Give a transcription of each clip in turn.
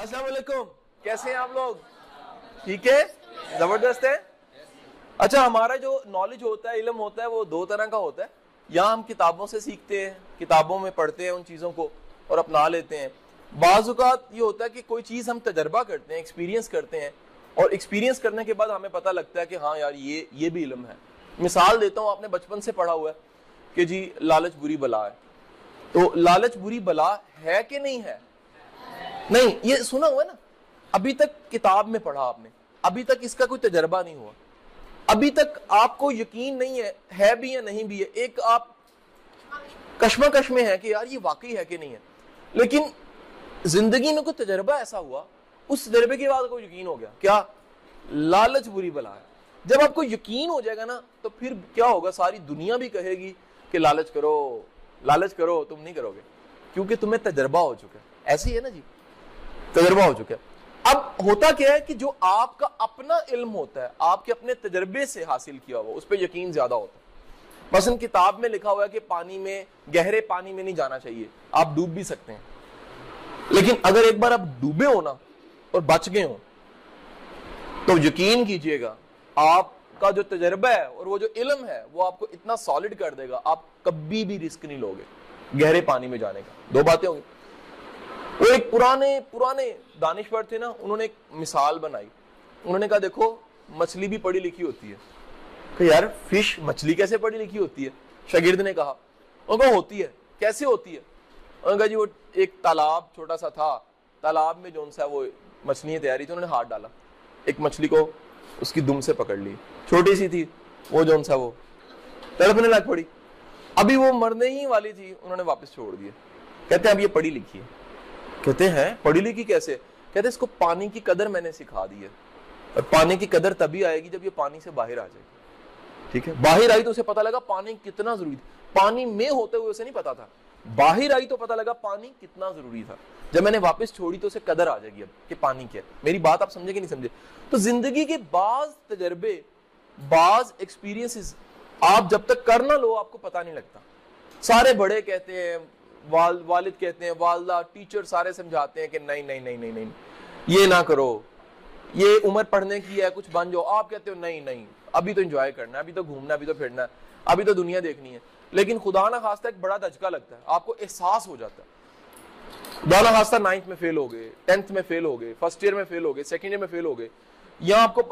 السلام علیکم، کیسے ہیں آپ لوگ؟ ٹھیک ہے، زبردست ہے۔ اچھا، ہمارا جو نالج ہوتا ہے، علم ہوتا ہے، وہ دو طرح کا ہوتا ہے۔ یا ہم کتابوں سے سیکھتے ہیں، کتابوں میں پڑھتے ہیں ان چیزوں کو اور اپنا لیتے ہیں۔ بعض اوقات یہ ہوتا ہے کہ کوئی چیز ہم تجربہ کرتے ہیں، ایکسپیرینس کرتے ہیں، اور ایکسپیرینس کرنے کے بعد ہمیں پتہ لگتا ہے کہ ہاں یار یہ بھی علم ہے۔ مثال دیتا ہوں، آپ نے بچپن سے پڑھا ہوا ہے کہ جی لالچ بری بلا ہے، تو لالچ بری بلا ہے کہ نہیں ہے؟ نہیں، یہ سنا ہوا ہے نا، ابھی تک کتاب میں پڑھا آپ نے، ابھی تک اس کا کوئی تجربہ نہیں ہوا، ابھی تک آپ کو یقین نہیں ہے بھی یا نہیں بھی ہے، ایک آپ کشمکش میں ہے کہ یار یہ واقعی ہے کہ نہیں ہے۔ لیکن زندگی میں کوئی تجربہ ایسا ہوا، اس تجربے کے بعد کوئی یقین ہو گیا کیا لالچ بری بلا ہے۔ جب آپ کو یقین ہو جائے گا نا، تو پھر کیا ہوگا، ساری دنیا بھی کہے گی کہ لالچ کرو لالچ کرو، تم نہیں کرو گے کیونکہ تمہیں تجربہ ہو چکا ہے۔ ایسی ہے نا جی، تجربہ ہو چکا ہے۔ اب ہوتا کیا ہے کہ جو آپ کا اپنا علم ہوتا ہے، آپ کے اپنے تجربے سے حاصل کیا ہوا، اس پہ یقین زیادہ ہوتا ہے۔ مثلا کتاب میں لکھا ہوا ہے کہ پانی میں، گہرے پانی میں نہیں جانا چاہیے، آپ ڈوب بھی سکتے ہیں، لیکن اگر ایک بار آپ ڈوبے ہو نا اور بچ گئے ہو، تو یقین کیجئے گا آپ کا جو تجربہ ہے اور وہ جو علم ہے وہ آپ کو اتنا سالڈ کر دے گا، آپ کبھی بھی رسک نہیں لوگے گہرے پانی میں جانے کا۔ دو باتیں ہوں گی۔ وہ ایک پرانے دانشور تھے نا، انہوں نے ایک مثال بنائی، انہوں نے کہا دیکھو مچھلی بھی پڑھی لکھی ہوتی ہے۔ کہ یار فش، مچھلی کیسے پڑھی لکھی ہوتی ہے؟ شاگرد نے کہا، انہوں نے کہا ہوتی ہے۔ کیسے ہوتی ہے؟ انہوں نے کہا جی وہ ایک تالاب چھوٹا سا تھا، تالاب میں جو سا وہ مچھلیاں تیاری تھی، انہوں نے ہاتھ ڈالا، ایک مچھلی کو اس کی دم سے پکڑ لی، چھوٹی سی تھی وہ، جو سا وہ تڑپنے لگ پڑی، ابھی وہ مرنے ہی والی تھی، انہوں نے واپس چھوڑ دیا۔ کہتے ہیں اب یہ پڑھی لکھی ہے۔ کہتے ہیں پڑھی لکھی کیسے؟ کہتے ہیں اس کو پانی کی قدر میں نے سکھا دی ہے، اور پانی کی قدر تبھی آئے گی جب یہ پانی سے باہر آ جائے گی۔ ٹھیک ہے، باہر آئی تو اسے پتا لگا پانی کتنا ضروری تھا، پانی میں ہوتے ہوئے اسے نہیں پتا تھا، باہر آئی تو پتا لگا پانی کتنا ضروری تھا۔ جب میں نے واپس چھوڑی تو اسے قدر آ جائے گی اب کہ پانی کیا ہے۔ میری بات آپ سمجھے کہ نہیں سمجھے؟ تو زندگی کے بعض تجربے، بعض ایکسپیرینسز آپ جب تک کر نہ لو آپ کو پتا نہیں لگتا۔ سارے بڑے کہتے ہیں، والد کہتے ہیں، والدہ، ٹیچر سارے سمجھاتے ہیں کہ نہیں نہیں نہیں نہیں نہیں یہ نہ کرو، یہ عمر پڑھنے کی ہے، کچھ بن جاؤ۔ آپ کہتے ہو نہیں نہیں ابھی تو انجوائے کرنا ہے، ابھی تو گھومنا ہے، ابھی تو پھرنا ہے، ابھی تو دنیا دیکھنی ہے۔ لیکن خدا نہ خواستہ ایک بڑا دھچکا لگتا ہے، آپ کو احساس ہو جاتا ہے، خدا نہ خواستہ 9th میں فیل ہو گئے، 10th میں فیل ہو گئے، فرسٹ ایئر میں فیل ہو گئے، سیکنڈ ایئر میں فیل ہو گئے، یا آپ کو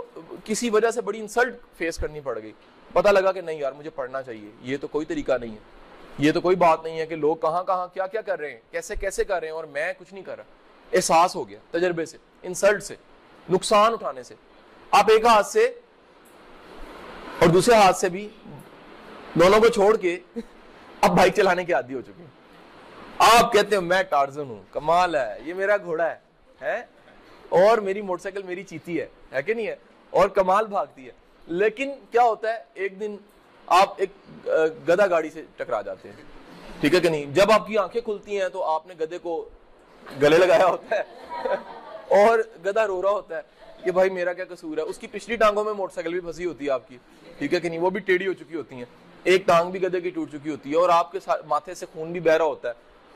کسی وجہ سے بڑی انسلٹ فیس کرنی پڑ گئی، پتہ لگا کہ نہیں یار مجھے پڑھنا چاہیے، یہ تو کوئی طریقہ نہیں ہے، یہ تو کوئی بات نہیں ہے کہ لوگ کہاں کہاں کیا کیا کر رہے ہیں، کیسے کیسے کر رہے ہیں اور میں کچھ نہیں کر رہا۔ احساس ہو گیا تجربے سے، انسلٹ سے، نقصان اٹھانے سے۔ آپ ایک ہاتھ سے اور دوسرے ہاتھ سے بھی دونوں کو چھوڑ کے اب بائک چلانے کے عادی ہو چکے ہیں۔ آپ کہتے ہیں میں ٹارزن ہوں، کمال ہے، یہ میرا گھوڑا ہے اور میری موٹر سائیکل میری چیتی ہے کہ نہیں ہے، اور کمال بھاگتی ہے۔ لیکن کیا ہوتا ہے، ایک دن آپ ایک گدھا گاڑی سے ٹکرا جاتے ہیں، ٹھیک ہے کہ نہیں؟ جب آپ کی آنکھیں کھلتی ہیں تو آپ نے گدھے کو گلے لگایا ہوتا ہے اور گدھا رو رہا ہوتا ہے کہ بھائی میرا کیا قصور ہے۔ اس کی پچھلی ٹانگوں میں موٹر سائیکل بھی پھنسی ہوتی ہے آپ کی، ٹھیک ہے کہ نہیں، وہ بھی ٹیڑھی ہو چکی ہوتی ہیں، ایک ٹانگ بھی گدھے کی ٹوٹ چکی ہوتی ہے، اور آپ کے ماتھے سے خون بھی بہ رہا ہوتا ہے۔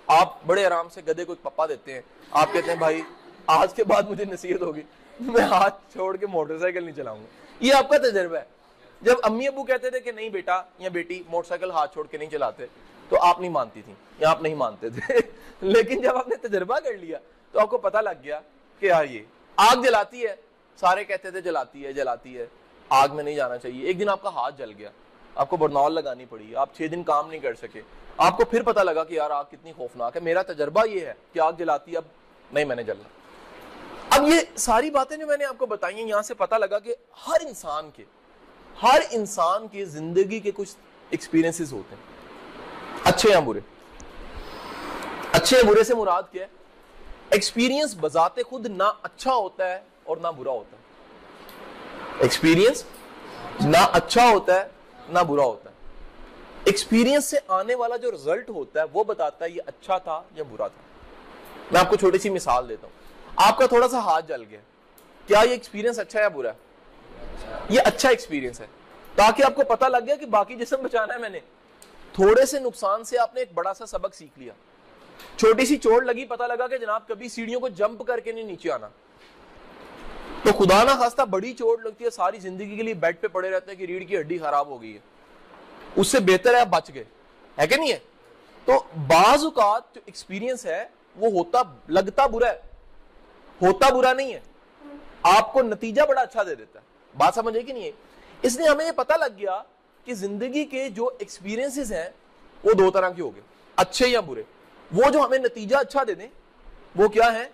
آپ بڑے آرام سے گدھے کو ایک پپا دیتے ہیں، آپ کہتے ہیں بھائی آج کے بعد مجھے نصیحت ہوگی، میں ہاتھ چھوڑ کے موٹر سائیکل نہیں چلاؤں گا۔ یہ آپ کا تجربہ ہے۔ جب امی ابو کہتے تھے کہ نہیں بیٹا یا بیٹی موٹر سائیکل ہاتھ چھوڑ کے نہیں چلاتے، تو آپ نہیں مانتی تھی یا آپ نہیں مانتے تھے لیکن جب آپ نے تجربہ کر لیا تو آپ کو پتہ لگ گیا کہ یار یہ آگ جلاتی ہے، سارے کہتے تھے جلاتی ہے، آگ میں نہیں جانا چاہیے۔ ایک دن آپ کا ہاتھ جل گیا، آپ کو برنال لگانی پڑی، آپ 6 دن کام نہیں کر سکے، آپ کو پھر پتہ لگا کہ یار آگ کتنی خوفناک ہے، میرا تجربہ یہ ہے کہ آگ جلاتی ہے، اب نہیں میں نے جلنا۔ اب یہ ساری باتیں جو میں نے آپ کو بتائی ہیں، یہاں سے پتہ لگا کہ ہر انسان کے زندگی کے کچھ ایکسپیرینسز ہوتے ہیں، اچھے یا برے۔ اچھے یا برے سے مراد کیا ہے؟ ایکسپیرینس بذات خود نہ اچھا ہوتا ہے اور نہ برا ہوتا ہے۔ ایکسپیرینس نہ اچھا ہوتا ہے نہ برا ہوتا ہے۔ ایکسپیرینس سے آنے والا جو رزلٹ ہوتا ہے وہ بتاتا ہے یہ اچھا تھا یا برا تھا۔ میں آپ کو چھوٹی سی مثال دیتا ہوں۔ آپ کا تھوڑا سا ہاتھ جل گیا، کیا یہ ایکسپیرینس اچھا یا برا ہے؟ یہ اچھا ایکسپیرینس ہے، تاکہ آپ کو پتہ لگ گیا کہ باقی جسم بچانا ہے میں نے۔ تھوڑے سے نقصان سے آپ نے ایک بڑا سا سبق سیکھ لیا، چھوٹی سی چوٹ لگی, پتہ لگا کہ جناب کبھی سیڑھیوں کو جمپ کر کے نہیں نیچے آنا, تو خدا نہ خواستہ بڑی چوٹ لگتی ہے, ساری زندگی کے لیے بیڈ پہ پڑے رہتے ہیں کہ ریڑھ کی ہڈی خراب ہو گئی ہے, اس سے بہتر ہے آپ بچ گئے, ہے کہ نہیں ہے؟ تو بعض اوقات جو ایکسپیرینس ہے وہ ہوتا, لگتا برا ہے, ہوتا برا نہیں ہے, آپ کو نتیجہ بڑا اچھا دے دیتا ہے. بات سمجھے کہ نہیں ہے؟ اس لیے ہمیں یہ پتہ لگ گیا کہ زندگی کے جو ایکسپیرینسز ہیں وہ دو طرح کے ہو گئے, اچھے یا برے. وہ جو ہمیں نتیجہ اچھا دے دیں وہ کیا ہے؟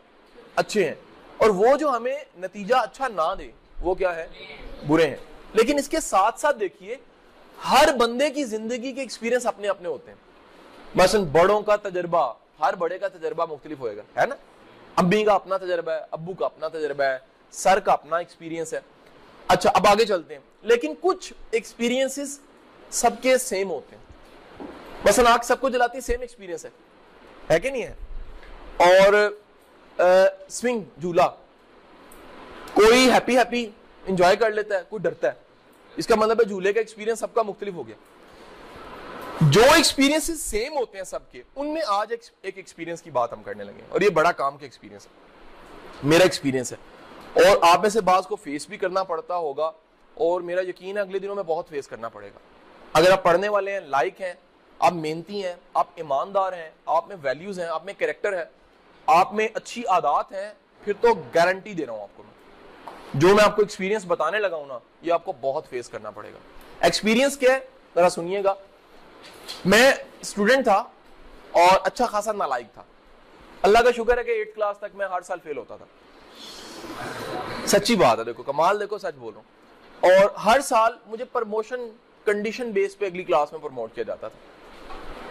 اچھے ہیں, اور وہ جو ہمیں نتیجہ اچھا نہ دے وہ کیا ہے؟ برے ہیں. لیکن اس کے ساتھ ساتھ دیکھیے ہر بندے کی زندگی کے ایکسپیرینس اپنے اپنے ہوتے ہیں. مثلا بڑوں کا تجربہ, ہر بڑے کا تجربہ مختلف ہوئے گا, ہے نا؟ امی کا اپنا تجربہ ہے, ابو کا اپنا تجربہ ہے, سر کا اپنا ایکسپیرینس ہے. اچھا اب آگے چلتے ہیں. لیکن کچھ ایکسپیرینسز سب کے سیم ہوتے ہیں. مثلا آنکھ سب کو جلاتی, سیم ایکسپیرینس ہے کہ نہیں ہے؟ اور سوئنگ, جھولا, کوئی ہیپی انجوائے کر لیتا ہے, کوئی ڈرتا ہے. اس کا مطلب ہے جھولے کا ایکسپیرینس سب کا مختلف ہو گیا. جو ایکسپیرینس سیم ہوتے ہیں سب کے, ان میں آج ایک ایکسپیرینس کی بات ہم کرنے لگے, اور یہ بڑا کام کا ایکسپیرینس ہے, میرا ایکسپیرینس ہے, اور آپ میں سے بعض کو فیس بھی کرنا پڑتا ہوگا, اور میرا یقین ہے اگلے دنوں میں بہت فیس کرنا پڑے گا. اگر آپ پڑھنے والے ہیں, لائق ہیں, آپ محنتی ہیں, آپ ایماندار ہیں, آپ میں ویلیوز ہیں, آپ میں کریکٹر ہے, آپ میں اچھی عادات ہیں, پھر تو گارنٹی دے رہا ہوں آپ کو, جو میں آپ کو ایکسپیرینس بتانے لگا ہوں نا, یہ آپ کو بہت فیس کرنا پڑے گا. ایکسپیرینس کیا ہے ذرا سنیے گا. میں اسٹوڈنٹ تھا اور اچھا خاصا نالائق تھا. اللہ کا شکر ہے کہ 8th کلاس تک میں ہر سال فیل ہوتا تھا. سچی بات ہے, دیکھو کمال, دیکھو سچ بولوں. اور ہر سال مجھے پروموشن کنڈیشن بیس پہ اگلی کلاس میں پروموٹ کیا جاتا تھا,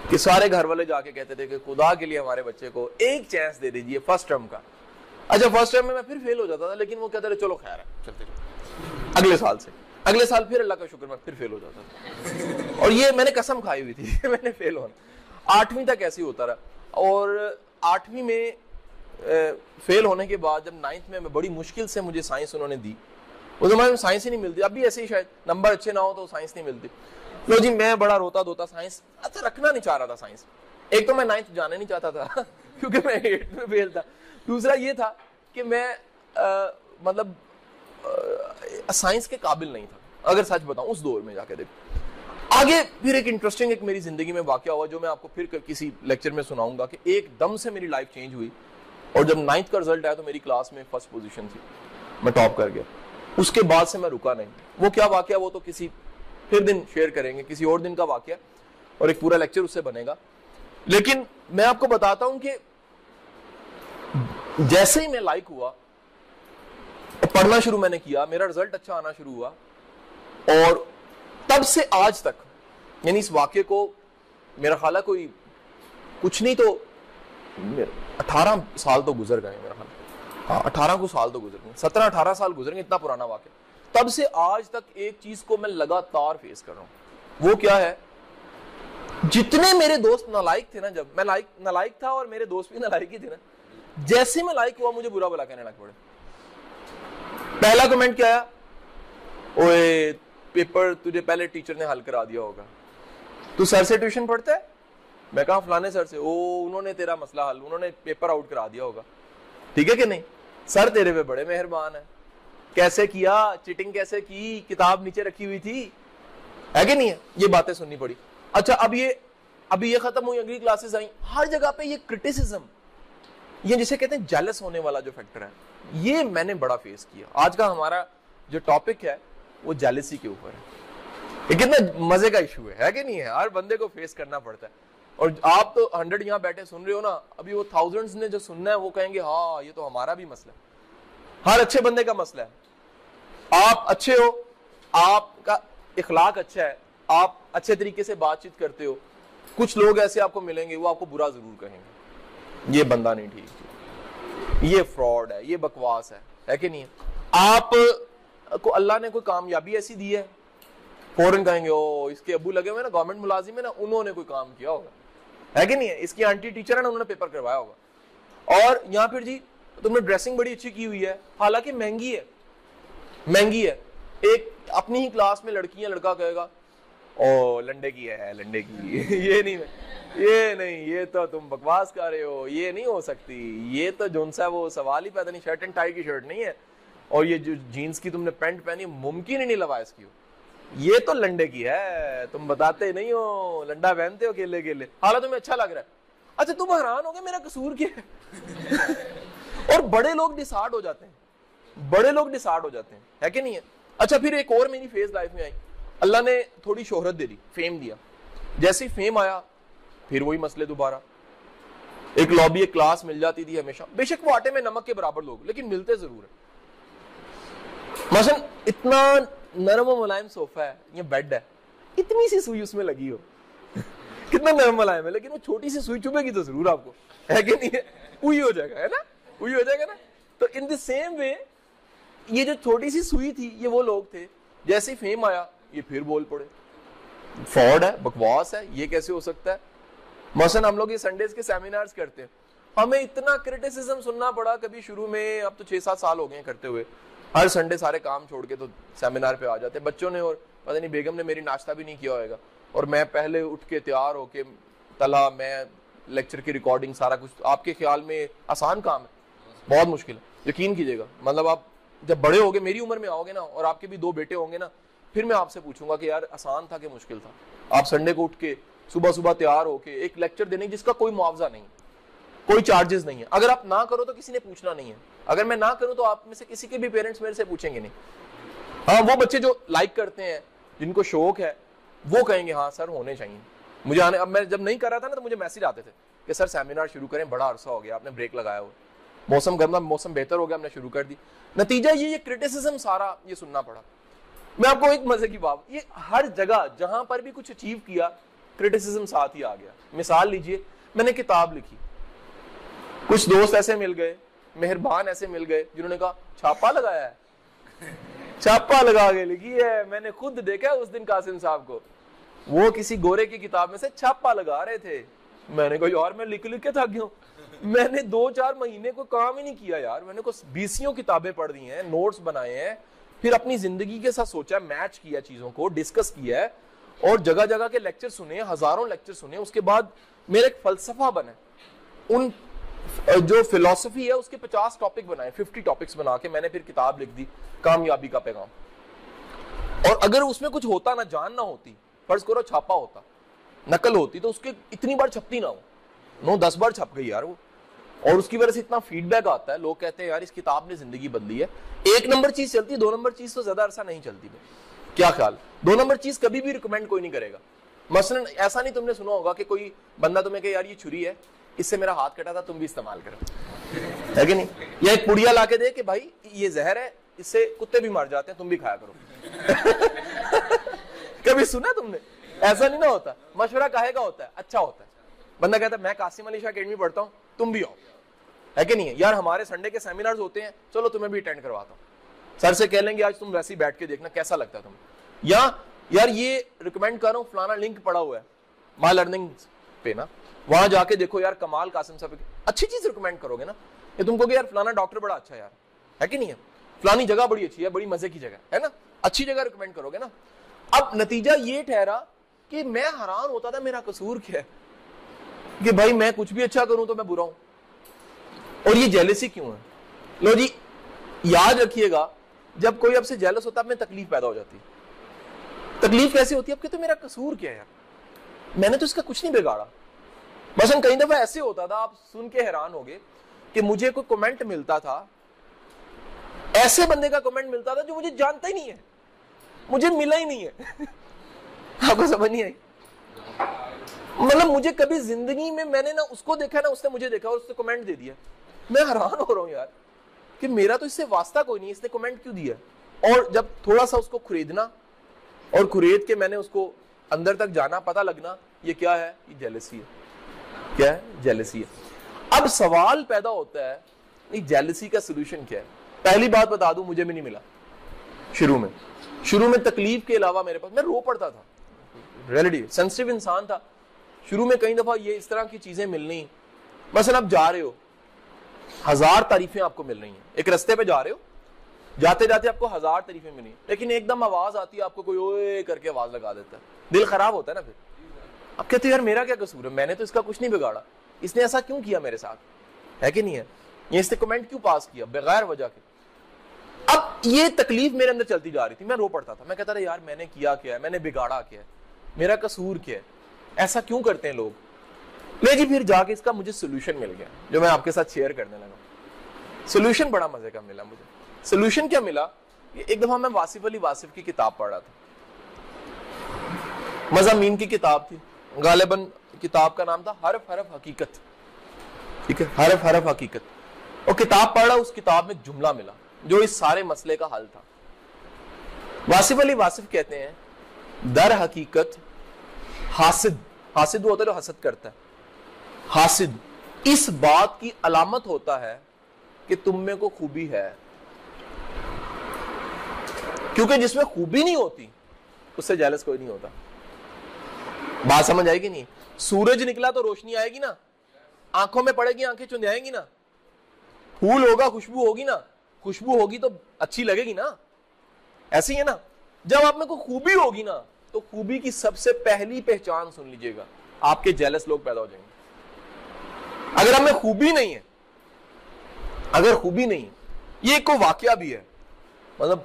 کہ سارے گھر والے جا کے کہتے تھے کہ خدا کے لیے ہمارے بچے کو ایک چانس دے دیجئے فرسٹ ٹرم کا. اچھا فرسٹ ٹرم میں پھر فیل ہو جاتا تھا, لیکن وہ کہتے رہے چلو خیر ہے چلتے چلو. اگلے سال پھر اللہ کا شکر میں پھر فیل ہو جاتا تھا, اور یہ میں نے قسم کھائی ہوئی تھی میں نے فیل ہونا. 8ویں تک ایسے ہی ہوتا رہا, اور 8ویں میں فیل ہونے کے بعد جب 9th میں بڑی مشکل سے مجھے سائنس انہوں نے دی. اس زمانے میں سائنس ہی نہیں ملتی, اب بھی ایسے ہی شاید نمبر اچھے نہ ہو تو سائنس نہیں ملتی. لو جی میں بڑا روتا دھوتا سائنس اچھا رکھنا نہیں چاہ رہا تھا سائنس. ایک تو میں 9th جانے نہیں چاہتا تھا کیونکہ میں 8th میں فیل تھا. دوسرا یہ تھا کہ میں مطلب سائنس کے قابل نہیں تھا, اگر سچ بتاؤں اس دور میں جا کے دیکھو. آگے پھر ایک انٹرسٹنگ ایک میری زندگی میں واقعہ ہوا جو میں آپ کو پھر کسی لیکچر میں سناؤں گا, کہ ایک دم سے میری لائف چینج ہوئی. اور جب 9th کا رزلٹ آیا تو میری کلاس میں فرسٹ پوزیشن تھی, میں ٹاپ کر گیا. اس کے بعد سے میں رکا نہیں. وہ کیا واقعہ, وہ تو کسی پھر دن شیئر کریں گے, کسی اور دن کا واقعہ, اور ایک پورا لیکچر اس سے بنے گا. لیکن میں آپ کو بتاتا ہوں کہ جیسے ہی میں لائک ہوا, پڑھنا شروع میں نے کیا, میرا رزلٹ اچھا آنا شروع ہوا, اور تب سے آج تک, یعنی اس واقعے کو میرا خیال ہے کوئی کچھ نہیں تو 18 سال تو گزر گئے, میرا خیال 18 سال تو گزر گئے, 17-18 سال گزر گئے, اتنا پرانا واقعہ. تب سے آج تک ایک چیز کو میں لگاتار فیس کر رہا ہوں. وہ کیا ہے, جتنے میرے دوست نالائق تھے نا, جب میں نالائق تھا اور میرے دوست بھی نالائق ہی تھے نا, جیسے میں لائق ہوا مجھے برا بلا کہنے لگ پڑے. پہلا کمنٹ کیا آیا, اوے پیپر تجھے پہلے ٹیچر نے حل کرا دیا ہوگا, تو سر سے ٹیوشن پڑھتا ہے. میں کہا فلانے سر سے, انہوں نے تیرا مسئلہ حل, انہوں نے پیپر آؤٹ کرا دیا ہوگا. ٹھیک ہے کہ نہیں, سر تیرے پہ بڑے مہربان ہیں, کیسے کیا, چیٹنگ کیسے کی, کتاب نیچے رکھی ہوئی تھی, ہے کہ نہیں ہے. یہ باتیں سننی پڑی. اچھا اب یہ ختم ہوئی, اگلی کلاسز آئیں, ہر جگہ پہ یہ کرٹیسزم, یہ جسے کہتے ہیں جیلس ہونے والا جو فیکٹر ہے, یہ میں نے بڑا فیس کیا. آج کا ہمارا جو ٹاپک ہے وہ جیلسی کے اوپر ہے. یہ کتنا مزے کا ایشو ہے کہ نہیں ہے, ہر بندے کو فیس کرنا پڑتا ہے. اور آپ تو 100 یہاں بیٹھے سن رہے ہو نا, ابھی وہ thousands نے جو سننا ہے وہ کہیں گے ہاں یہ تو ہمارا بھی مسئلہ ہے, ہر اچھے بندے کا مسئلہ ہے. آپ اچھے ہو, آپ کا اخلاق اچھا ہے, آپ اچھے طریقے سے بات چیت کرتے ہو, کچھ لوگ ایسے آپ کو ملیں گے وہ آپ کو برا ضرور کہیں گے, یہ بندہ نہیں ٹھیک, یہ فراڈ ہے, یہ بکواس ہے کہ نہیں ہے. آپ کو اللہ نے کوئی کامیابی ایسی دی ہے, فوراً کہیں گے او اس کے ابو لگے ہوئے نا گورنمنٹ ملازم ہے نا, انہوں نے کوئی کام کیا ہوگا, ہے کہ نہیں ہے. اس کی آنٹی ٹیچر ہے نا, انہوں نے پیپر کروایا ہوگا. اور یہاں پھر جی تم نے ڈریسنگ بڑی اچھی کی ہوئی ہے, حالانکہ مہنگی ہے. ایک اپنی ہی کلاس میں لڑکیاں لڑکا کہے گا او لنڈے کی ہے, لنڈے کی یہ نہیں, یہ تو تم بکواس کر رہے ہو, یہ نہیں ہو سکتی, یہ تو جون سا وہ سوال ہی پیدا نہیں, شرٹ اینڈ ٹائی کی شرٹ نہیں ہے, اور یہ جو جینس کی تم نے پینٹ پہنی ممکن ہی نہیں لوائس کی ہو, یہ تو لنڈے کی ہے, تم بتاتے نہیں ہو, لنڈا پہنتے ہو کیلے کیلے, حالانکہ تمہیں اچھا لگ رہا ہے. اچھا تم حیران ہو گے میرا قصور کیا ہے. اور بڑے لوگ ڈسارڈ ہو جاتے ہیں, ہے کہ نہیں ہے. اچھا پھر ایک اور میری فیز لائف میں آئی, اللہ نے تھوڑی شہرت دے دی, فیم دیا. جیسے ہی فیم آیا پھر وہی مسئلے دوبارہ. ایک لابی ایک کلاس مل جاتی تھی ہمیشہ, بے شک وہ آٹے میں نمک کے برابر لوگ, لیکن ملتے ضرور ہیں. مثلا اتنا نرم و ملائم صوفہ ہے, یہ بیڈ ہے, اتنی سی سوئی اس میں لگی ہو, کتنا نرم ملائم ہے, لیکن وہ چھوٹی سی سوئی چبھے گی تو ضرور آپ کو, ہے کہ نہیں ہے, وہی ہو جائے گا, ہے نا, وہی ہو جائے گا نا. تو ان دی سیم وے یہ جو چھوٹی سی سوئی تھی یہ وہ لوگ تھے, جیسے ہی فیم آیا یہ پھر بول پڑے, فراڈ ہے, بکواس ہے, یہ کیسے ہو سکتا ہے. مثلا ہم لوگ یہ سنڈیز کے سیمینارز کرتے ہیں, ہمیں اتنا کرٹیسزم سننا پڑا کبھی شروع میں, اب تو 6-7 سال ہو گئے ہیں کرتے ہوئے, ہر سنڈے سارے کام چھوڑ کے تو سیمینار پہ آ جاتے ہیں بچوں نے, اور پتہ نہیں بیگم نے میری ناشتہ بھی نہیں کیا ہوئے گا, اور میں پہلے اٹھ کے تیار ہو کے تلا, میں لیکچر کی ریکارڈنگ سارا کچھ. آپ کے خیال میں آسان کام ہے؟ بہت مشکل ہے, یقین کیجیے گا. مطلب آپ جب بڑے ہوگے, میری عمر میں آؤ گے نا, اور آپ کے بھی 2 بیٹے ہوں گے نا, پھر میں آپ سے پوچھوں گا کہ یار آسان تھا کہ مشکل تھا. آپ سنڈے کو اٹھ کے صبح تیار ہو کے ایک لیکچر دینے جس کا کوئی معاوضہ نہیں, کوئی چارجز نہیں ہے. اگر آپ نہ کرو تو کسی نے پوچھنا نہیں ہے, اگر میں نہ کروں تو آپ میں سے کسی کے بھی پیرنٹس میرے سے پوچھیں گے نہیں. ہاں وہ بچے جو لائک کرتے ہیں, جن کو شوق ہے, وہ کہیں گے ہاں سر ہونے چاہیے مجھے آنے. اب میں جب نہیں کر رہا تھا نا تو مجھے میسج آتے تھے کہ سر سیمینار شروع کریں, بڑا عرصہ ہو گیا آپ نے بریک لگایا ہو, موسم گرما, موسم بہتر ہو گیا, ہم نے شروع کر دی. نتیجہ یہ کرٹیسزم سارا یہ سننا پڑا. میں آپ کو ایک مزے کی بات, یہ ہر جگہ جہاں پر بھی کچھ اچیو کیا کرٹیسزم ساتھ ہی آ گیا. مثال لیجئے, میں نے کتاب لکھی, کچھ دوست ایسے مل گئے, مہربان ایسے مل گئے, جنہوں نے کہا چھاپا لگایا ہے, چھاپا لگا کے لکھی ہے. میں نے خود دیکھا اس دن قاسم صاحب کو, وہ کسی گورے کی کتاب میں سے چھاپا لگا رہے تھے. میں نے کہا یار میں لکھ کے تھک گیا ہوں, میں نے 2-4 مہینے کو کام ہی نہیں کیا یار. میں نے کو 20 کتابیں پڑھ دی ہیں, نوٹس بنائے ہیں, پھر اپنی زندگی کے ساتھ سوچا, میچ کیا چیزوں کو, ڈسکس کیا ہے, اور جگہ جگہ کے لیکچر سنے, ہزاروں لیکچر سنے. اس کے بعد میرا ایک فلسفہ بنا, ان جو فلسفی ہے اس کے 50 ٹاپک بنائے, 50 ٹاپکس بنا کے میں نے پھر کتاب لکھ دی, کامیابی کا پیغام. اور اگر اس میں کچھ ہوتا نہ, جان نہ ہوتی, فرض کرو چھاپا ہوتا, نقل ہوتی, تو اس کے اتنی بار چھپتی نہ ہو, 9-10 بار چھپ گئی یار وہ. اور اس کی وجہ سے اتنا فیڈ بیک آتا ہے, لوگ کہتے ہیں یار اس کتاب نے زندگی بدلی ہے. 1 نمبر چیز چلتی, 2 نمبر چیز تو زیادہ عرصہ نہیں چلتی. کیا خیال, 2 نمبر چیز کبھی بھی ریکمینڈ کوئی نہیں کرے گا. مثلا ایسا نہیں تم نے سنا ہوگا کہ کوئی بندہ تمہیں کہ یار یہ چھری ہے, اس سے میرا ہاتھ کٹا تھا, تم بھی استعمال کرو, ہے کہ نہیں. یا ایک پڑیا لا کے دے کہ بھائی یہ زہر ہے, اس سے کتے بھی مر جاتے ہیں, تم بھی کھایا کرو. کبھی سنا تم نے؟ ایسا نہیں نہ ہوتا. مشورہ کہے گا ہوتا ہے, اچھا ہوتا ہے. بندہ کہتا ہے میں قاسم علی شاہ اکیڈمی پڑھتا ہوں, تم بھی آؤ, ہے کہ نہیں ہے. یار ہمارے سنڈے کے سیمینارز ہوتے ہیں, چلو تمہیں بھی اٹینڈ کرواتا ہوں. سر سے کہہ لیں گے آج تم ویسے ہی بیٹھ کے دیکھنا کیسا لگتا ہے تمہیں. یا یار یہ ریکمینڈ کر رہا ہوں, فلانا لنک پڑا ہوا ہے مائی لرننگ پہ نا, وہاں جا کے دیکھو یار, کمال قاسم صاحب, اچھی چیز ریکمینڈ کرو گے نا. یہ تم کو کہ یار فلانا ڈاکٹر بڑا اچھا ہے یار, ہے کہ نہیں ہے, فلانی جگہ بڑی اچھی ہے, بڑی مزے کی جگہ ہے نا, اچھی جگہ ریکمینڈ کرو گے نا. اب نتیجہ یہ ٹھہرا کہ میں حیران ہوتا تھا میرا قصور کیا ہے, کہ بھائی میں کچھ بھی اچھا کروں تو میں برا ہوں, اور یہ جیلسی کیوں ہے. لو جی یاد رکھیے گا, جب کوئی اب سے جیلس ہوتا ہے اب میں تکلیف پیدا ہو جاتی. تکلیف کیسے ہوتی ہے؟ اب کہتے میرا قصور کیا ہے یار, میں نے تو اس کا کچھ نہیں بگاڑا. مثلا کئی دفعہ ایسے ہوتا تھا, آپ سن کے حیران ہوگے, کہ مجھے کوئی کمنٹ ملتا تھا, ایسے بندے کا کمنٹ ملتا تھا جو مجھے جانتا ہی نہیں ہے, مجھے ملا ہی نہیں ہے. آپ کو سمجھ نہیں آئی؟ مطلب مجھے کبھی زندگی میں نے نہ اس کو دیکھا نہ اس نے مجھے دیکھا, اور اس نے کمنٹ دے دیا. میں حیران ہو رہا ہوں یار کہ میرا تو اس سے واسطہ کوئی نہیں, اس نے کمنٹ کیوں دیا. اور جب تھوڑا سا اس کو خریدنا اور خرید کے میں نے اس کو اندر تک جانا, پتہ لگنا یہ کیا ہے, یہ جیلسی ہے. کیا ہے؟ جیلسی ہے. اب سوال پیدا ہوتا ہے یہ جیلسی کا سولوشن کیا ہے. پہلی بات بتا دوں, مجھے بھی نہیں ملا شروع میں تکلیف کے علاوہ میرے پاس, میں رو پڑتا تھا, ریئلٹی سینسٹیو انسان تھا. شروع میں کئی دفعہ یہ اس طرح کی چیزیں ملنی, مثلا آپ جا رہے ہو, 1000 تعریفیں آپ کو مل رہی ہیں, ایک رستے پہ جا رہے ہو, جاتے جاتے آپ کو 1000 تعریفیں ملی, لیکن ایک دم آواز آتی ہے آپ کو, کوئی اوے کر کے آواز لگا دیتا ہے, دل خراب ہوتا ہے نا. پھر آپ کہتے ہیں یار میرا کیا قصور ہے, میں نے تو اس کا کچھ نہیں بگاڑا, اس نے ایسا کیوں کیا میرے ساتھ, ہے کہ نہیں ہے, یہ اس نے کمنٹ کیوں پاس کیا بغیر وجہ کے. اب یہ تکلیف میرے اندر چلتی جا رہی تھی, میں رو پڑتا تھا, میں کہتا تھا یار میں نے کیا کیا ہے, میں نے بگاڑا کیا ہے, میرا قصور کیا ہے, ایسا کیوں کرتے ہیں لوگ. لے جی پھر جا کے اس کا مجھے سولوشن مل گیا جو میں آپ کے ساتھ شیئر کرنے لگا. سولوشن بڑا مزے کا ملا مجھے. سولوشن کیا ملا, ایک دفعہ میں واصف علی واصف کی کتاب پڑھ رہا تھا, مضامین کی کتاب تھی, غالباً کتاب کا نام تھا حرف حرف حقیقت, ٹھیک ہے, حرف حرف حقیقت. اور کتاب پڑھ رہا, اس کتاب میں جملہ ملا جو اس سارے مسئلے کا حل تھا. واصف علی واصف کہتے ہیں در حقیقت حاسد, حاسد وہ ہوتا ہے جو حسد کرتا ہے, حاسد اس بات کی علامت ہوتا ہے کہ تم میں کو خوبی ہے, کیونکہ جس میں خوبی نہیں ہوتی اس سے جیلس کوئی نہیں ہوتا. بات سمجھ آئے گی نہیں؟ سورج نکلا تو روشنی آئے گی نا, آنکھوں میں پڑے گی, آنکھیں چندھائیں گی نا, پھول ہوگا خوشبو ہوگی نا, خوشبو ہوگی تو اچھی لگے گی نا, ایسے ہی ہے نا. جب آپ میں کوئی خوبی ہوگی نا تو خوبی کی سب سے پہلی پہچان سن لیجئے گا, آپ کے جیلس لوگ پیدا ہو جائیں گے. اگر ہم میں خوبی نہیں ہے, اگر خوبی نہیں ہے, یہ ایک کوئی واقعہ بھی ہے, مطلب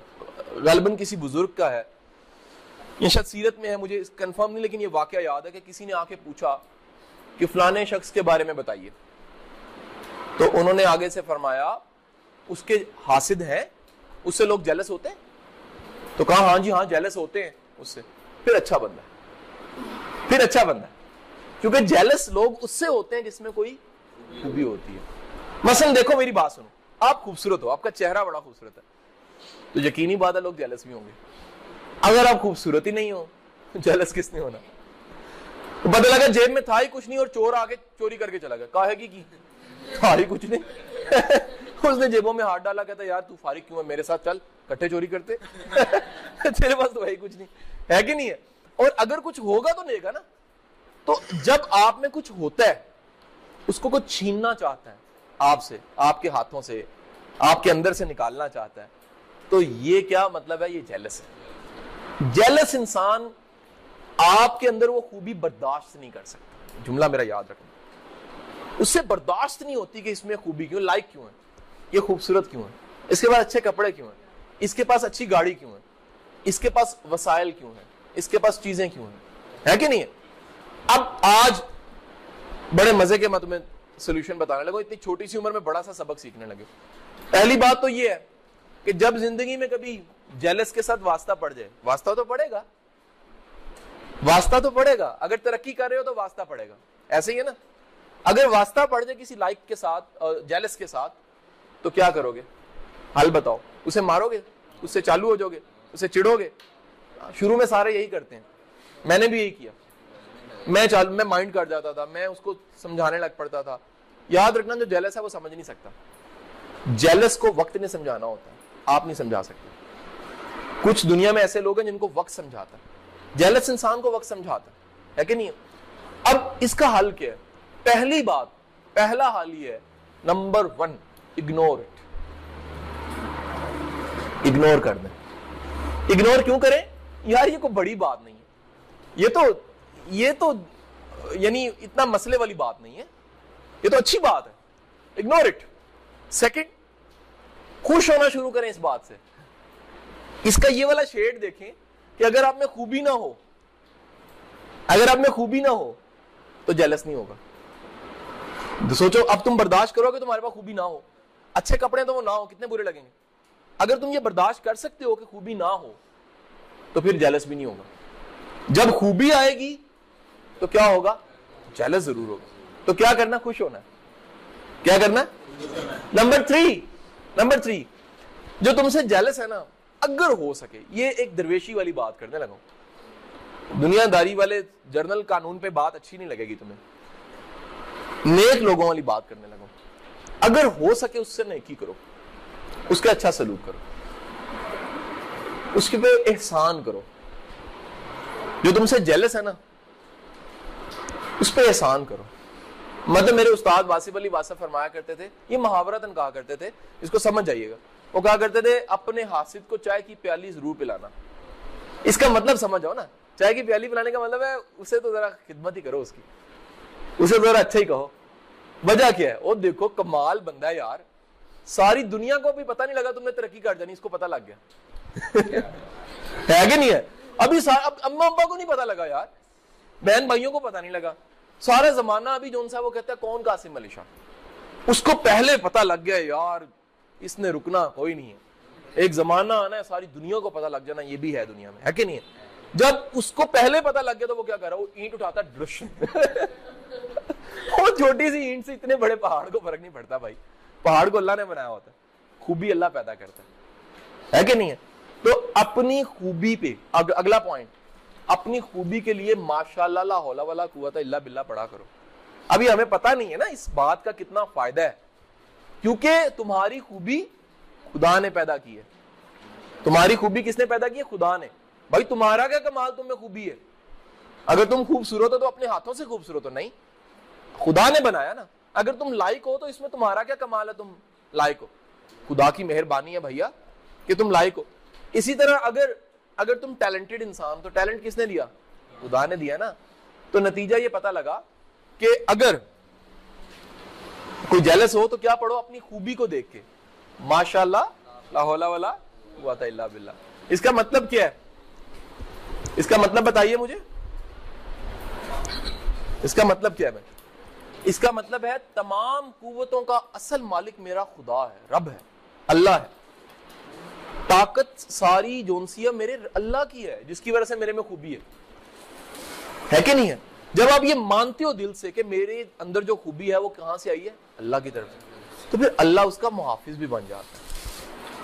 غالباً کسی بزرگ کا ہے, یہ شاید سیرت میں ہے, مجھے کنفرم نہیں, لیکن یہ واقعہ یاد ہے کہ کسی نے آ کے پوچھا کہ فلانے شخص کے بارے میں بتائیے, تو انہوں نے آگے سے فرمایا اس کے حاسد ہیں, اس سے لوگ جیلس ہوتے ہیں, تو کہا ہاں جی ہاں جیلس ہوتے ہیں اس سے. پھر اچھا بندہ ہے, پھر اچھا بندہ ہے, کیونکہ جیلس لوگ اس سے ہوتے ہیں جس میں کوئی خوبی ہوتی ہے. مثلا دیکھو میری بات سنو, آپ خوبصورت ہو, آپ کا چہرہ بڑا خوبصورت ہے, تو یقینی بات ہے لوگ جیلس بھی ہوں گے. اگر آپ خوبصورت ہی نہیں ہو, جیلس کس نے ہونا. پتہ لگا جیب میں تھا ہی کچھ نہیں اور چور آ کے چوری کر کے چلا گیا, کہا ہے کہ تھا ہی کچھ نہیں, اس نے جیبوں میں ہاتھ ڈالا, کہتا یار تو فارغ کیوں ہے, میرے ساتھ چل کٹھے چوری کرتے, تیرے پاس تو ہے ہی کچھ نہیں, ہے کہ نہیں ہے. اور اگر کچھ ہوگا تو لے گا نا. تو جب آپ میں کچھ ہوتا ہے, اس کو کوئی چھیننا چاہتا ہے آپ سے, آپ کے ہاتھوں سے, آپ کے اندر سے نکالنا چاہتا ہے, تو یہ کیا مطلب ہے, یہ جیلس ہے. جیلس انسان آپ کے اندر وہ خوبی برداشت نہیں کر سکتا. جملہ میرا یاد رکھنا, اس سے برداشت نہیں ہوتی کہ اس میں خوبی کیوں, لائک کیوں ہے, یہ خوبصورت کیوں ہے, اس کے پاس اچھے کپڑے کیوں ہیں, اس کے پاس اچھی گاڑی کیوں ہے, اس کے پاس وسائل کیوں ہیں, اس کے پاس چیزیں کیوں ہیں, ہے کہ نہیں ہے. اب آج بڑے مزے کے میں تمہیں سولوشن بتانے لگا, اتنی چھوٹی سی عمر میں بڑا سا سبق سیکھنے لگے. پہلی بات تو یہ ہے کہ جب زندگی میں کبھی جیلس کے ساتھ واسطہ پڑ جائے, واسطہ تو پڑے گا, واسطہ تو پڑے گا, اگر ترقی کر رہے ہو تو واسطہ پڑے گا, ایسے ہی ہے نا. اگر واسطہ پڑ جائے کسی لائک کے ساتھ, جیلس کے ساتھ, تو کیا کرو گے, حل بتاؤ. اسے مارو گے, اس سے چالو ہو جاؤ گے, اسے چڑھو گے. شروع میں سارے یہی کرتے ہیں, میں نے بھی یہی کیا, میں مائنڈ کر جاتا تھا, میں اس کو سمجھانے لگ پڑتا تھا. یاد رکھنا جو جیلس ہے وہ سمجھ نہیں سکتا, جیلس کو وقت نے سمجھانا ہوتا ہے, آپ نہیں سمجھا سکتے. کچھ دنیا میں ایسے لوگ ہیں جن کو وقت سمجھاتا ہے, جیلس انسان کو وقت سمجھاتا ہے کہ نہیں. اب اس کا حل کیا ہے؟ پہلی بات, پہلا حل یہ ہے, نمبر 1, اگنور اٹ. اگنور کر دیں. اگنور کیوں کریں یار, یہ کوئی بڑی بات نہیں ہے, یہ تو یعنی اتنا مسئلے والی بات نہیں ہے, یہ تو اچھی بات ہے. Ignore it. سیکنڈ, خوش ہونا شروع کریں اس بات سے. اس کا یہ والا شیڈ دیکھیں کہ اگر آپ میں خوبی نہ ہو, اگر آپ میں خوبی نہ ہو تو جیلس نہیں ہوگا. سوچو اب تم برداشت کرو کہ تمہارے پاس خوبی نہ ہو, اچھے کپڑے تو وہ نہ ہو, کتنے برے لگیں گے. اگر تم یہ برداشت کر سکتے ہو کہ خوبی نہ ہو تو پھر جیلس بھی نہیں ہوگا. جب خوبی آئے گی تو کیا ہوگا, جیلس ضرور ہوگا. تو کیا کرنا, خوش ہونا. کیا کرنا. نمبر 3 جو تم سے جیلس ہے نا, اگر ہو سکے, یہ ایک درویشی والی بات کرنے لگا, دنیا داری والے جرنل قانون پہ بات اچھی نہیں لگے گی تمہیں, نیک لوگوں والی بات کرنے لگا. اگر ہو سکے اس سے نیکی کرو, اس کا اچھا سلوک کرو, اس کے پہ احسان کرو. جو تم سے جیلس ہے نا اس پہ احسان کرو. مطلب میرے استاد واصف علی واصف فرمایا کرتے تھے, یہ محاورتاً کہا کرتے تھے, اس کو سمجھ جائیے گا, وہ کہا کرتے تھے اپنے حاسد کو چائے کی پیالی ضرور پلانا. اس کا مطلب سمجھ آؤ نا, چائے کی پیالی پلانے کا مطلب ہے اسے تو ذرا خدمت ہی کرو, اس کی اسے ذرا اچھا ہی کہو. وجہ کیا ہے؟ وہ دیکھو کمال بندہ ہے یار, ساری دنیا کو بھی پتہ نہیں لگا تم نے ترقی کر جانی, اس کو پتہ لگ گیا ہے کہ نہیں ہے؟ ابھی اما ابا کو نہیں پتہ لگا یار, بہن بھائیوں کو پتہ نہیں لگا, سارا زمانہ ابھی جون سا وہ کہتا ہے کون قاسم علی شاہ, اس کو پہلے پتہ لگ گیا یار اس نے رکنا کوئی نہیں ہے, ایک زمانہ آنا ہے ساری دنیا کو پتہ لگ جانا یہ بھی ہے دنیا میں, ہے کہ نہیں ہے؟ جب اس کو پہلے پتہ لگ گیا تو وہ کیا کر رہا, وہ اینٹ اٹھاتا ڈرش وہ چھوٹی سی اینٹ سے اتنے بڑے پہاڑ کو فرق نہیں پڑتا بھائی, پہاڑ کو اللہ نے بنایا ہوتا ہے, خوبی اللہ پیدا کرتا ہے کہ نہیں ہے؟ تو اپنی خوبی پہ اگلا پوائنٹ, اپنی خوبی کے لیے ماشاءاللہ لا حول ولا قوت الا باللہ پڑھا کرو. ابھی ہمیں پتہ نہیں ہے نا اس بات کا کتنا فائدہ ہے, کیونکہ تمہاری خوبی خدا نے پیدا کی ہے. تمہاری خوبی کس نے پیدا کی ہے؟ خدا نے. بھائی تمہارا کیا کمال تم میں خوبی ہے؟ اگر تم خوبصورت ہو تو اپنے ہاتھوں سے خوبصورت ہو؟ نہیں, خدا نے بنایا نا. اگر تم لائق ہو تو اس میں تمہارا کیا کمال ہے, تم لائق ہو, خدا کی مہربانی ہے بھیا کہ تم لائق ہو. اسی طرح اگر تم ٹیلنٹڈ انسان, تو ٹیلنٹ کس نے دیا؟ خدا نے دیا نا. تو نتیجہ یہ پتہ لگا کہ اگر کوئی جیلس ہو تو کیا پڑھو, اپنی خوبی کو دیکھ کے ماشاءاللہ لا حول ولا قوت الا باللہ. اس کا مطلب کیا ہے؟ اس کا مطلب بتائیے مجھے, اس کا مطلب کیا ہے بھائی؟ اس کا مطلب ہے تمام قوتوں کا اصل مالک میرا خدا ہے, رب ہے, اللہ ہے. طاقت ساری جونسیہ میرے اللہ کی ہے جس کی وجہ سے میرے میں خوبی ہے کہ نہیں ہے؟ جب آپ یہ مانتے ہو دل سے کہ میرے اندر جو خوبی ہے وہ کہاں سے آئی ہے؟ اللہ کی طرف سے, تو پھر اللہ اس کا محافظ بھی بن جاتا ہے.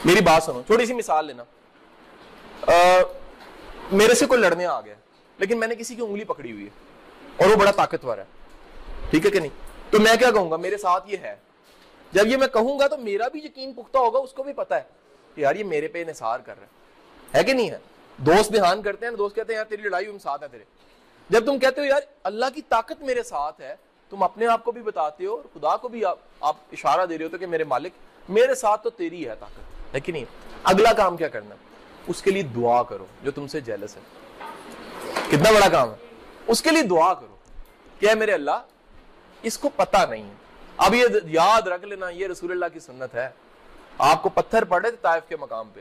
میری بات سنو, چھوٹی سی مثال لینا. میرے سے کوئی لڑنے آ گیا لیکن میں نے کسی کی انگلی پکڑی ہوئی ہے اور وہ بڑا طاقتور ہے, ٹھیک ہے کہ نہیں؟ تو میں کیا کہوں گا, میرے ساتھ یہ ہے. جب یہ میں کہوں گا تو میرا بھی یقین پختہ ہوگا, اس کو بھی پتا ہے کہ یار یہ میرے پہ انحصار کر رہا ہے کہ نہیں ہے؟ دوست دھیان کرتے ہیں, دوست کہتے ہیں یار تیری لڑائی ہم ساتھ ہیں تیرے. جب تم کہتے ہو یار اللہ کی طاقت میرے ساتھ ہے, تم اپنے آپ کو بھی بتاتے ہو اور خدا کو بھی آپ اشارہ دے رہے ہو تو کہ میرے مالک میرے ساتھ تو تیری ہے طاقت, ہے کہ نہیں؟ اگلا کام کیا کرنا, اس کے لیے دعا کرو جو تم سے جیلس ہے. کتنا بڑا کام ہے, اس کے لیے دعا کرو کہ اے میرے اللہ اس کو پتا نہیں ہے. اب یہ یاد رکھ لینا, یہ رسول اللہ کی سنت ہے. آپ کو پتھر پڑے تھے طائف کے مقام پہ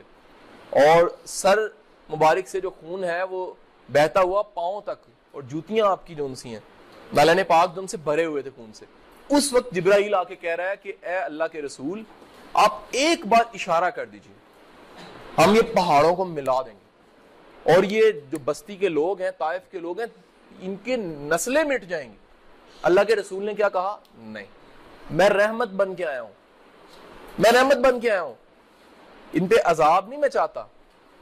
اور سر مبارک سے جو خون ہے وہ بہتا ہوا پاؤں تک, اور جوتیاں آپ کی جون سی ہیں دالان پاک جو ان سے بھرے ہوئے تھے خون سے. اس وقت جبرائیل آ کے کہہ رہا ہے کہ اے اللہ کے رسول آپ ایک بار اشارہ کر دیجئے, ہم یہ پہاڑوں کو ملا دیں گے اور یہ جو بستی کے لوگ ہیں, طائف کے لوگ ہیں, ان کے نسلیں مٹ جائیں گی. اللہ کے رسول نے کیا کہا؟ نہیں, میں رحمت بن کے آیا ہوں, میں رحمت بن کے آیا ہوں, ان پہ عذاب نہیں میں چاہتا,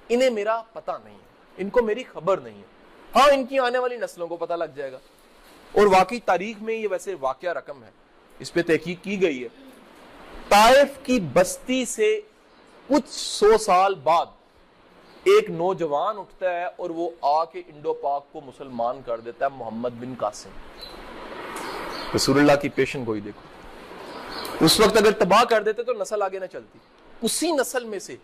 انہیں میرا پتہ نہیں ہے, ان کو میری خبر نہیں ہے, ہاں ان کی آنے والی نسلوں کو پتہ لگ جائے گا. اور واقعی تاریخ میں یہ ویسے واقعہ رقم ہے, اس پہ تحقیق کی گئی ہے. طائف کی بستی سے کچھ 100 سال بعد ایک نوجوان اٹھتا ہے اور وہ آ کے انڈو پاک کو مسلمان کر دیتا ہے, محمد بن قاسم. رسول اللہ کی پیشن گوئی دیکھو. اس وقت اگر تباہ کر دیتے تو نسل آگے نہ چلتی. اسی نسل میں سے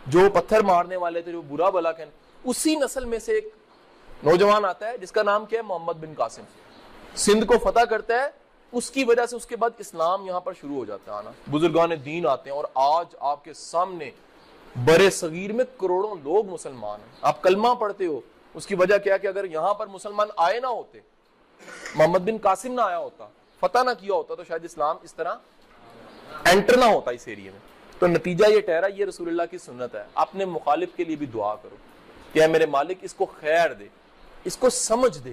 جو پتھر مارنے والے تھے, جو برا بلا کہنے, اسی نسل میں سے ایک نوجوان آتا ہے جس کا نام کیا ہے؟ محمد بن قاسم. سندھ کو فتح کرتا ہے, اس کی وجہ سے اس کے بعد اسلام یہاں پر شروع ہو جاتا ہے آنا, بزرگان دین آتے ہیں, اور آج آپ کے سامنے برے صغیر میں کروڑوں لوگ مسلمان ہیں. آپ کلمہ پڑھتے ہو, اس کی وجہ کیا کہ اگر یہاں پر مسلمان آئے نہ ہوتے, محمد بن قاسم نہ آیا ہوتا, فتح نہ کیا ہوتا, تو شاید اسلام اس طرح انٹر نہ ہوتا اس ایریے میں. تو نتیجہ یہ ٹھہرا, یہ رسول اللہ کی سنت ہے. اپنے مخالف کے لیے بھی دعا کرو کہ اے میرے مالک اس کو خیر دے, اس کو سمجھ دے,